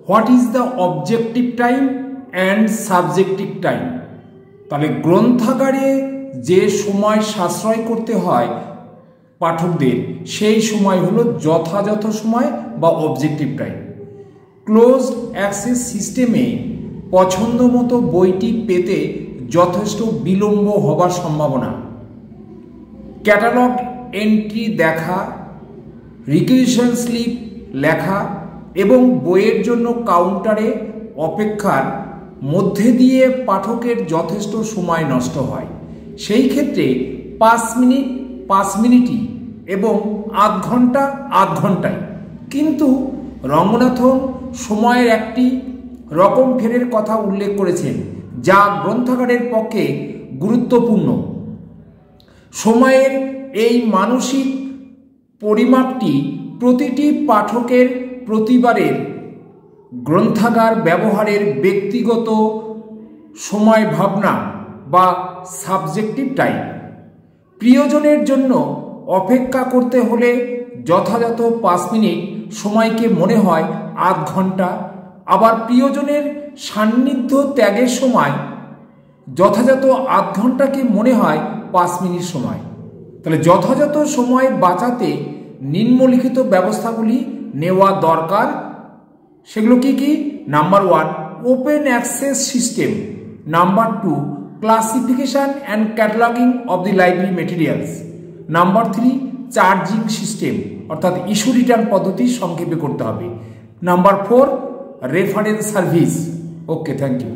What is the objective time and subjective time. তাহলে গ্রন্থাগারে যে সময় সাশ্রয় করতে হয় পাঠকদের, সেই সময় হলো যথাযথ সময় বা অবজেক্টিভ টাইম। ক্লোজড অ্যাক্সেস সিস্টেমে পছন্দ মতো বইটি পেতে যথেষ্ট বিলম্ব হবার সম্ভাবনা। ক্যাটালগ এন্ট্রি দেখা, রিকুইজিশন স্লিপ লেখা এবং বইয়ের জন্য কাউন্টারে অপেক্ষার মধ্যে দিয়ে পাঠকের যথেষ্ট সময় নষ্ট হয়। সেই ক্ষেত্রে 5 মিনিট 5 মিনিটই এবং আধ ঘন্টা আধ ঘন্টায়। কিন্তু রঙ্গনাথন সময়ের একটি রকম ফেরের কথা উল্লেখ করেছেন যা গ্রন্থাগারের পক্ষে গুরুত্বপূর্ণ। সময়ের এই মানসিক পরিমাপটি প্রতিটি পাঠকের প্রতিবারের গ্রন্থাগার ব্যবহারের ব্যক্তিগত সময় ভাবনা বা সাবজেক্টিভ টাইম। প্রিয়জনের জন্য অপেক্ষা করতে হলে যথাযথ 5 মিনিট সময়কে মনে হয় আধ ঘন্টা, আবার প্রিয়জনের সান্নিধ্য ত্যাগের সময় যথাযথ আধ ঘন্টাকে মনে হয় 5 মিনিট সময়। তাহলে যথাযথ সময় বাঁচাতে নিম্নলিখিত ব্যবস্থাগুলি নেওয়া দরকার। সেগুলো কি কি? Number 1, open access system. Number 2, classification and cataloguing of the library materials. Number 3, charging system, অর্থাৎ ইস্যু রিটার্ন পদ্ধতি সংক্ষেপে করতে হবে। Number 4, reference service. Okay, thank you.